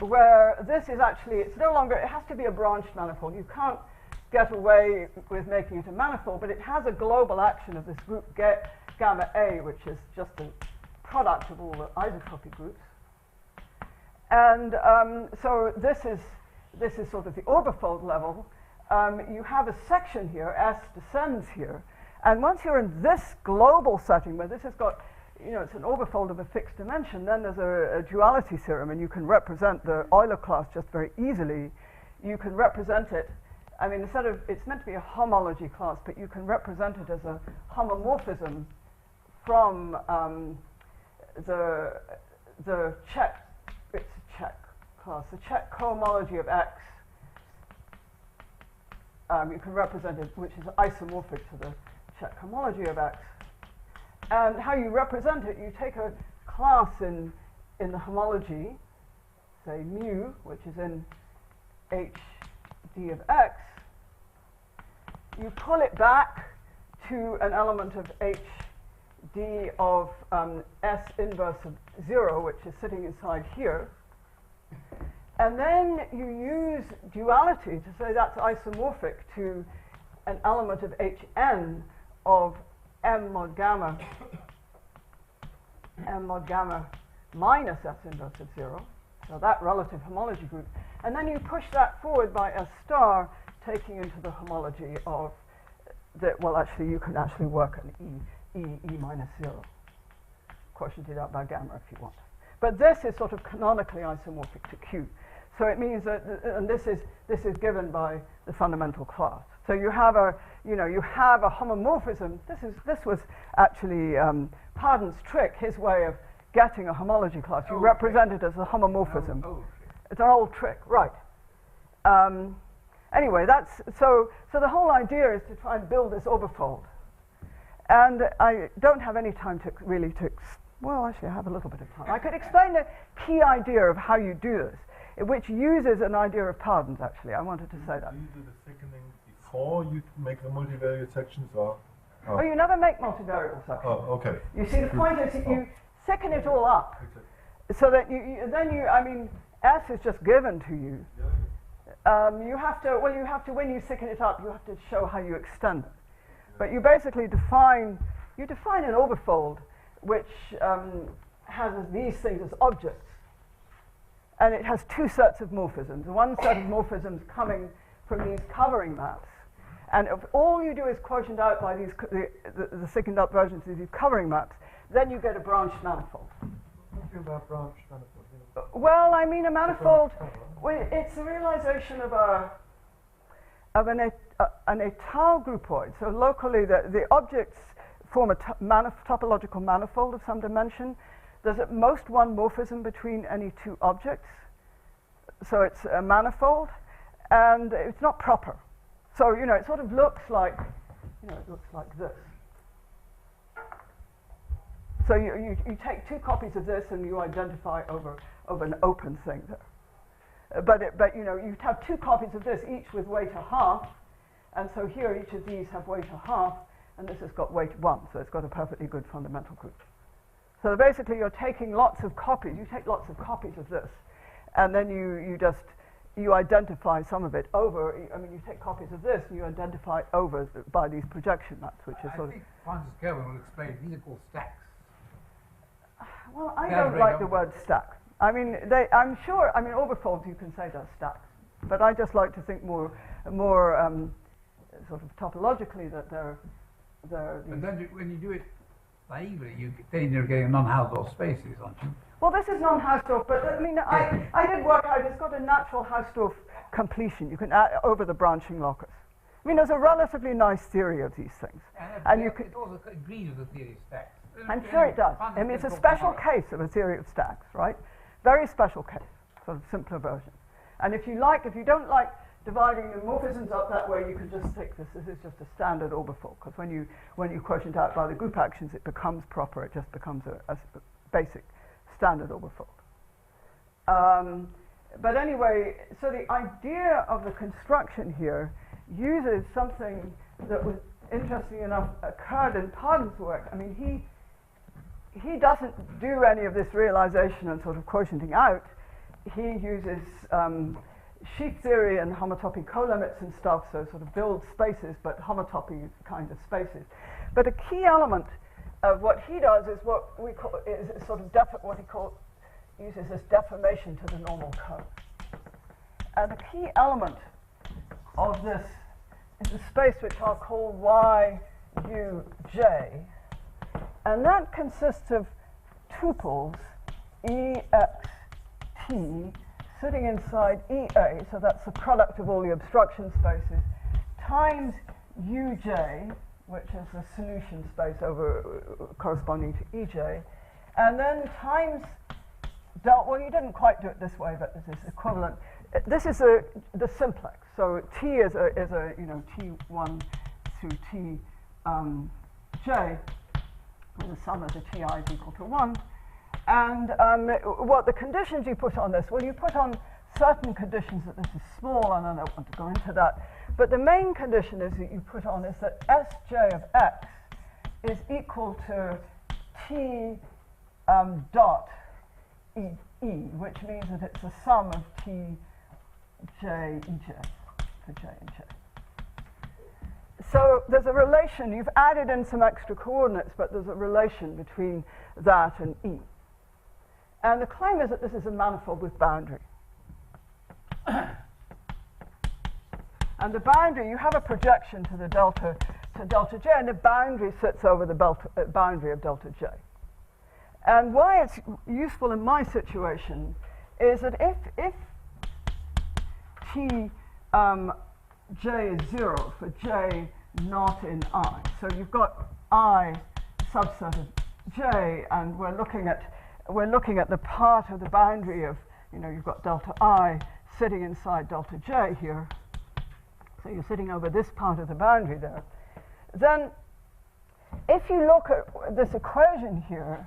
A: Where this is actually, it's no longer, it has to be a branched manifold. You can't get away with making it a manifold, but it has a global action of this group gamma A, which is just a product of all the isotropy groups. And so this is sort of the orbifold level. You have a section here, S descends here, and once you're in this global setting where this has got, you know, it's an orbifold of a fixed dimension, then there's a duality theorem, and you can represent the Euler class just very easily. You can represent it, I mean, instead of, it's meant to be a homology class, but you can represent it as a homomorphism from the Czech, it's a Czech class, the Czech cohomology of X. You can represent it, which is isomorphic to the Czech homology of X. And how you represent it, you take a class in the homology, say mu, which is in HD of X, you pull it back to an element of HD of S inverse of 0, which is sitting inside here. And then you use duality to say that's isomorphic to an element of Hn of M mod gamma minus S inverse of 0, so that relative homology group. And then you push that forward by S star, taking into the homology of that, well, actually, you can actually work an E minus 0, quotiented out by gamma if you want. But this is sort of canonically isomorphic to Q. So it means that, and this is given by the fundamental class. So you have a homomorphism. This was actually Pardon's trick, his way of getting a homology class. You represent it as a homomorphism. It's an old trick, right? Anyway, so the whole idea is to try and build this orbifold. And I don't have any time to really Well, actually, I have a little bit of time. I could explain the key idea of how you do this, which uses an idea of pardons, actually. I wanted to say that.
C: Do you do the thickening before you make the multivariate sections, or?
A: Oh, you never make multivariable sections.
C: Oh, okay.
A: You see, the point is that you thicken it all up, so that I mean, S is just given to you. You have to, when you thicken it up, you have to show how you extend it. But you basically define an overfold which has these things as objects. And it has two sets of morphisms. One set of morphisms coming from these covering maps. And if all you do is quotient out by these the thickened up versions of these covering maps, then you get a branched manifold.
B: What do you about branched manifold?
A: Well, I mean a manifold, it's the realization of an étale groupoid. So locally, the objects form a topological manifold of some dimension. There's at most one morphism between any two objects. So it's a manifold, and it's not proper. So, it sort of looks like, it looks like this. So you take two copies of this and you identify over an open thing there. But you have two copies of this, each with weight a half, and so here each of these have weight a half, and this has got weight 1, so it's got a perfectly good fundamental group. So basically you're taking lots of copies, you take lots of copies of this, and then you identify some of it over, you take copies of this and you identify over by these projection maps, which is sort of...
D: I think Francis Kelvin will explain these are called stacks.
A: Well, I don't like the word stack. I'm sure, overfolds you can say they're stacks, but I just like to think more sort of topologically that they're
D: But then when you do it naively, you're getting non-Hausdorff spaces, aren't you?
A: Well, this is non-Hausdorff, but I did work out, it's got a natural Hausdorff completion. You can add over the branching locus. There's a relatively nice theory of these things. And
D: it also agrees with the theory of stacks.
A: I'm sure it does. It's a special case of a theory of stacks, right? Very special case, sort of simpler version. And if you don't like dividing the morphisms up that way, you can just take this. This is just a standard overfold, because when you quotient out by the group actions, it becomes proper. It just becomes a basic standard overfold. But anyway, so the idea of the construction here uses something that was, interesting enough, occurred in Pardon's work. He doesn't do any of this realization and sort of quotienting out. He uses sheaf theory and homotopy colimits and stuff, so sort of builds spaces, but homotopy kind of spaces. But a key element of what he does is what we call uses this deformation to the normal curve. And the key element of this is a space which I'll call YUJ, and that consists of tuples EXT sitting inside EA, so that's the product of all the obstruction spaces, times UJ, which is the solution space corresponding to EJ, and then times well, you didn't quite do it this way, but this is equivalent. This is the simplex. So T is a T1 through T J, and the sum of the Ti is equal to 1. And what the conditions you put on this? Well, you put on certain conditions that this is small, and I don't want to go into that. But the main condition is that you put on is that Sj of x is equal to T dot E, which means that it's the sum of T J Ej for J and J. So there's a relation. You've added in some extra coordinates, but there's a relation between that and E. And the claim is that this is a manifold with boundary. And the boundary, you have a projection to delta J, and the boundary sits over the boundary of delta J. And why it's useful in my situation is that if T J is 0 for J not in I, so you've got I subset of J, and we're looking at the part of the boundary of, you've got delta I sitting inside delta J here, so you're sitting over this part of the boundary there. Then if you look at this equation here,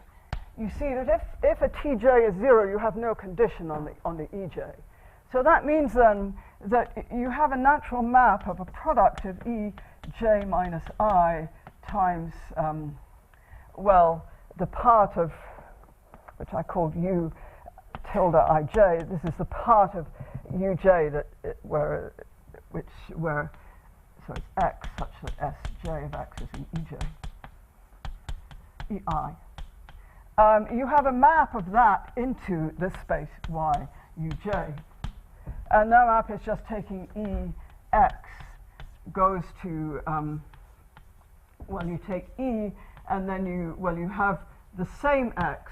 A: you see that if a tj is 0, you have no condition on the ej. So that means then that you have a natural map of a product of ej minus I times, well, the part of, which I called u tilde ij. This is the part of uj that where so it's x such that sj of x is in ei. You have a map of that into this space y uj. And that map is just taking ex goes to, well, you take e, and then you have the same x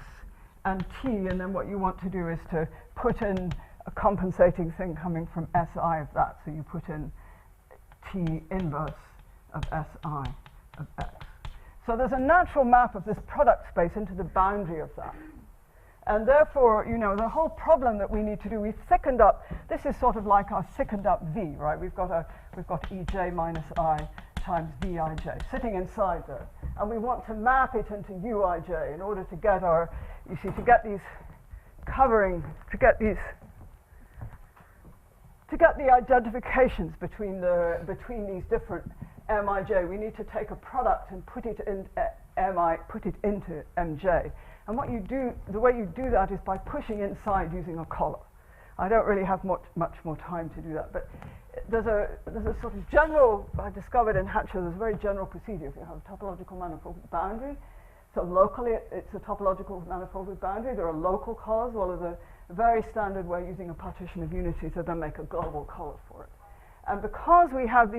A: and t, and then what you want to do is to put in a compensating thing coming from si of that. So you put in t inverse of si of x. So there's a natural map of this product space into the boundary of that. And therefore, the whole problem that we need to do, we've thickened up, this is sort of like our thickened up V, right? We've got ej minus I times Vij sitting inside there. And we want to map it into Uij in order to get our, to get these covering, to get the identifications between these different Mij. We need to take a product and put it in put it into Mj. And what you do, the way you do that is by pushing inside using a collar. I don't really have much more time to do that, but there's a sort of general, I discovered in Hatcher, there's a very general procedure. If you have a topological manifold with boundary, so locally it's a topological manifold with boundary, there are local collars, well, there's a very standard way using a partition of unity to then make a global collar for it. And because we have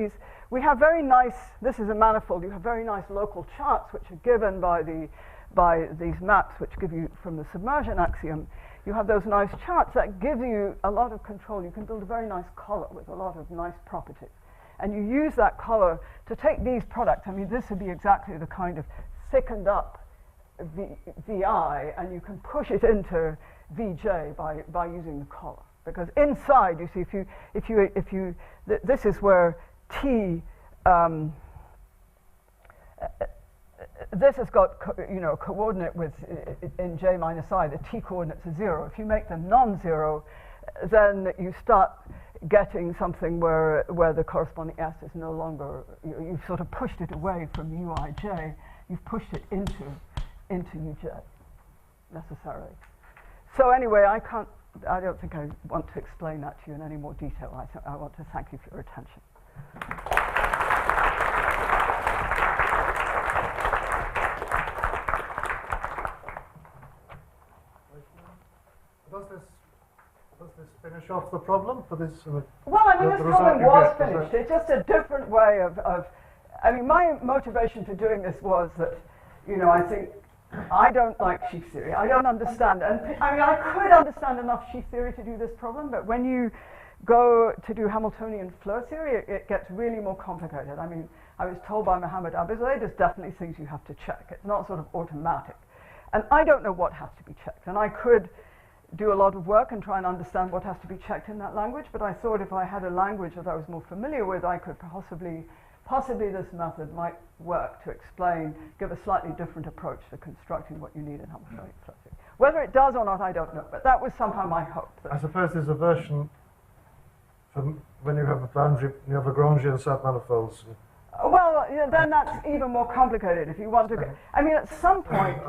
A: very nice, this is a manifold, you have very nice local charts which are given by these maps which give you from the submersion axiom. You have those nice charts that give you a lot of control. You can build a very nice collar with a lot of nice properties. And you use that collar to take these products. I mean, this would be exactly the kind of thickened up VI, and you can push it into VJ by using the collar. Because inside, you see, this is where T, this has got a coordinate with in j minus I, the t coordinates are 0. If you make them non-zero, then you start getting something where the corresponding s is no longer, you've sort of pushed it away from uij, you've pushed it into uj necessarily. So anyway, I don't think I want to explain that to you in any more detail. I want to thank you for your attention.
B: Does this finish off the problem for this?
A: Well, I mean, this problem was finished. It's just a different way of. I mean, my motivation for doing this was that, I think I don't like sheaf theory. I don't understand, and I mean, I could understand enough sheaf theory to do this problem, but when you go to do Hamiltonian flow theory, it gets really more complicated. I mean, I was told by Mohammed Abizadeh, there's definitely things you have to check. It's not sort of automatic, and I don't know what has to be checked, and I could do a lot of work and try and understand what has to be checked in that language, but I thought if I had a language that I was more familiar with, I could possibly this method might work to explain, give a slightly different approach to constructing what you need in Hamiltonian flow theory. Whether it does or not, I don't know, but that was somehow my hope.
B: I suppose there's a version from when you have a boundary, you have Lagrangian submanifolds.
A: Well, then that's even more complicated if you want to go. I mean, at some point,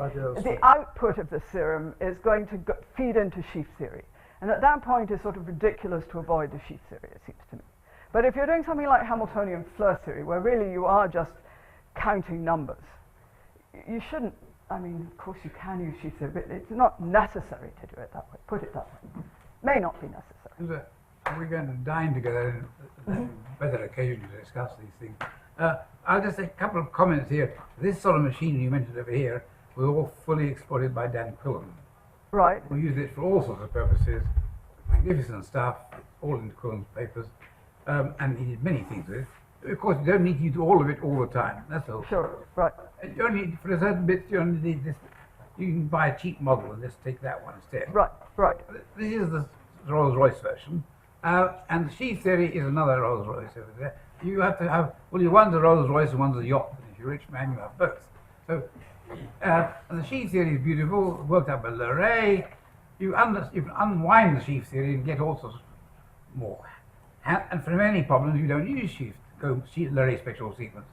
A: the output of the theorem is going to feed into sheaf theory. And at that point, it's sort of ridiculous to avoid the sheaf theory, it seems to me. But if you're doing something like Hamiltonian flow theory, where really you are just counting numbers, you shouldn't, I mean, of course you can use sheaf theory, but it's not necessary to do it that way, put it that way. May not be necessary.
D: We're going to dine together on a better occasion to discuss these things. I'll just make a couple of comments here. This sort of machine you mentioned over here was all fully exploited by Dan Quillen.
A: Right.
D: We used it for all sorts of purposes, magnificent stuff, all in Quillen's papers, and he did many things with it. Of course, you don't need to use all of it all the time, that's all.
A: Sure, right.
D: You only, for a certain bit, you only need this. You can buy a cheap model and just take that one instead.
A: Right, right.
D: This is the Rolls-Royce version, and the sheaf theory is another Rolls-Royce over there. You have to have, well, one's a Rolls-Royce and one's a yacht. And if you're a rich man, you have both. So the sheaf theory is beautiful, worked out by Leray. You can unwind the sheaf theory and get all sorts more. And for many problems, you don't use Leray spectral sequence.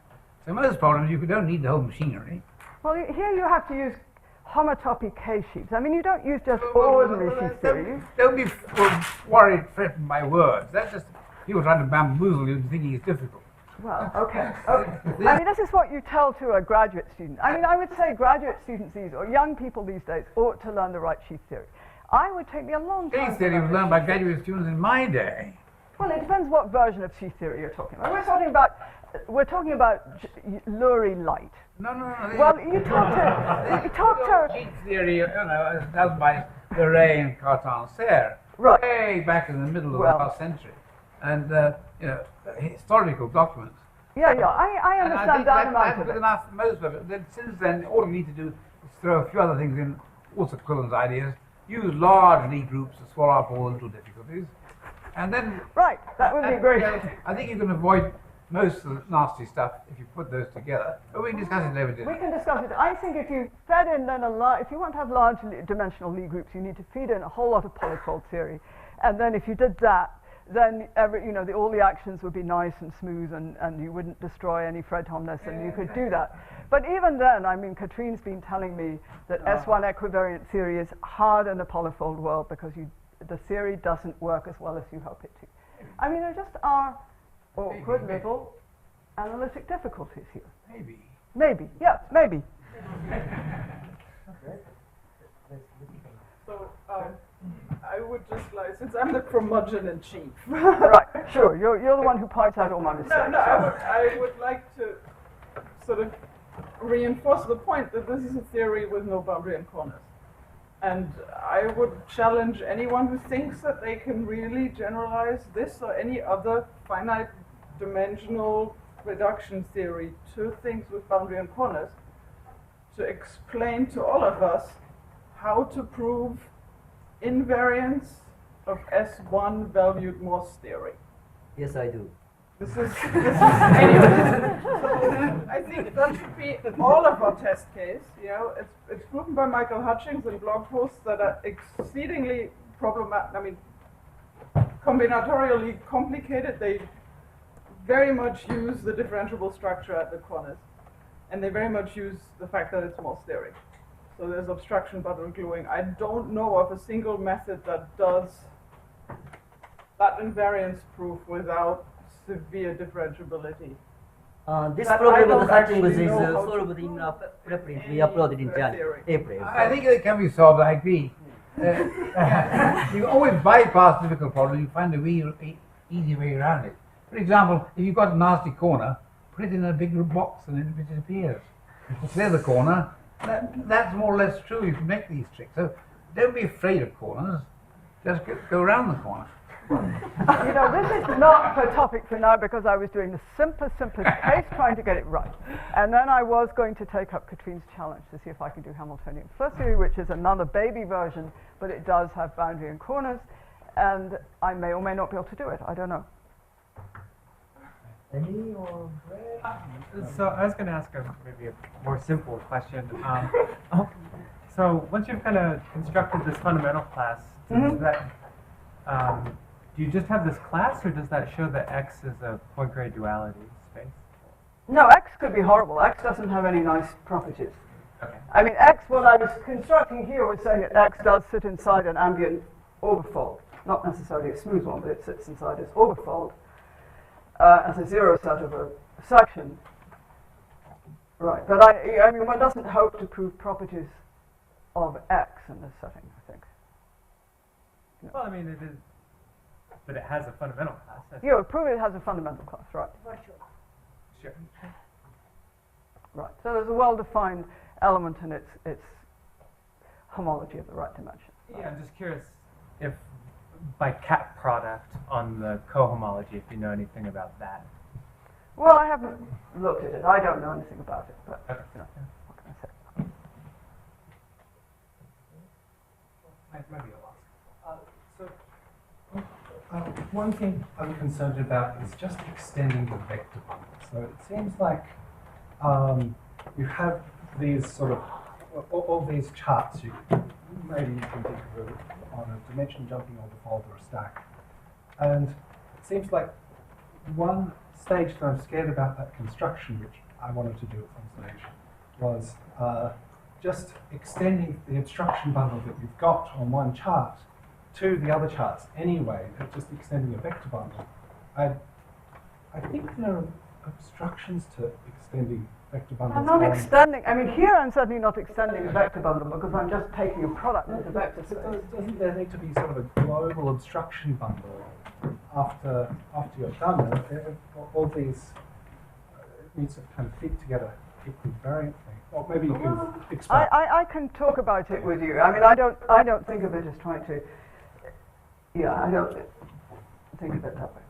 D: So most problems, you don't need the whole machinery.
A: Well, here you have to use homotopy K-sheaves. I mean, you don't use just ordinary sheaf theory.
D: Don't be worried, threatened by words. That's just people trying to bamboozle you into thinking it's difficult.
A: Well, okay. I mean, this is what you tell to a graduate student. I mean, I would say graduate students or young people these days ought to learn the right sheaf theory. I would take me a long time.
D: Sheaf theory was learned by graduate students in my day.
A: Well, it depends what version of sheaf theory you're talking about. We're talking about Lurie light.
D: No.
A: Well, you talk to
D: Sheaf theory, as done by Leray and Cartan-Serre,
A: Right.
D: way back in the middle of the last century, and historical documents.
A: Yeah, I
D: And
A: understand that amount of
D: that's
A: it.
D: enough, most of it. Then since then, all you need to do is throw a few other things in, also Cullen's ideas. Use large Lie groups to swallow up all the little difficulties, and then
A: Right, that would be great.
D: I think you can avoid most of the nasty stuff if you put those together. But we can discuss it later.
A: We can discuss it. I think if you fed in then if you want to have large dimensional Lie groups, you need to feed in a whole lot of polyfold theory, and then if you did that, then all the actions would be nice and smooth, and you wouldn't destroy any Fredholmness, and you could do that. But even then, I mean, Katrine's been telling me that S1 equivariant theory is hard in a polyfold world because the theory doesn't work as well as you hope it to. I mean, there just are awkward little analytic difficulties here. Maybe, yes, maybe.
E: So I would just like, since I'm the curmudgeon in chief.
A: Right, sure. You're the one who points out all my mistakes.
E: I would like to sort of reinforce the point that this is a theory with no boundary and corners. And I would challenge anyone who thinks that they can really generalize this or any other finite dimensional reduction theory to things with boundary and corners to explain to all of us how to prove invariance of S1 valued Morse theory.
F: Yes, I do.
E: This is anyway. So I think that should be all of our test case. It's proven by Michael Hutchings in blog posts that are exceedingly problematic. I mean, combinatorially complicated. They very much use the differentiable structure at the corners, and they very much use the fact that it's Morse theory. So there's obstruction button gluing. I don't know of a single method that does that invariance proof without severe differentiability.
F: This
E: But I
F: problem
E: don't
F: with the Hutchings
E: actually
F: is
E: know how
F: solved
E: to
F: in
E: prove
F: preprint. We
E: any
F: uploaded in
E: theory.
F: April.
D: I think it can be solved. I agree. You always bypass difficult problems. You find a easy way around it. For example, if you've got a nasty corner, put it in a bigger box and it disappears. Clear the corner. That's more or less true. You can make these tricks. So don't be afraid of corners. Just go around the corner.
A: This is not the topic for now because I was doing the simplest case, trying to get it right. And then I was going to take up Katrine's challenge to see if I can do Hamiltonian first theory, which is another baby version, but it does have boundary and corners, and I may or may not be able to do it. I don't know.
G: So I was going to ask maybe a more simple question. So once you've kind of constructed this fundamental class, does that, do you just have this class, or does that show that X is a Poincare duality space?
A: No, X could be horrible. X doesn't have any nice properties.
G: Okay.
A: I mean, X, what I was constructing here was saying that X does sit inside an ambient overfold. Not necessarily a smooth one, but it sits inside its overfold as a zero set of a section. Right, but I mean, one doesn't hope to prove properties of X in this setting, I think.
G: Well, I mean, it is, but it has a fundamental class.
A: You prove it has a fundamental class, right?
G: Sure.
A: Right, so there's a well-defined element in its homology of the right dimension.
G: Yeah, I'm just curious if by cat product on the cohomology, if you know anything about that.
A: Well, I haven't looked at it. I don't know anything about it, but
G: Okay.
A: what can I say?
B: One thing I'm concerned about is just extending the vector bundle. So it seems like you have these sort of, all these charts, maybe you can think of it on a dimension jumping or default or a stack. And it seems like one stage that I'm scared about that construction, which I wanted to do at some stage, was just extending the instruction bundle that you've got on one chart to the other charts anyway, just extending a vector bundle. I think there are obstructions to extending vector bundles.
A: I'm not extending, I mean here I'm certainly not extending a vector bundle because I'm just taking a product with a vector space.
B: Doesn't there need to be sort of a global obstruction bundle after you're done? All these needs to kind of fit together equivariantly. Or maybe you can explain.
A: I can talk about it with you. I mean, I don't think of it as trying to. Yeah, I don't think of it that way.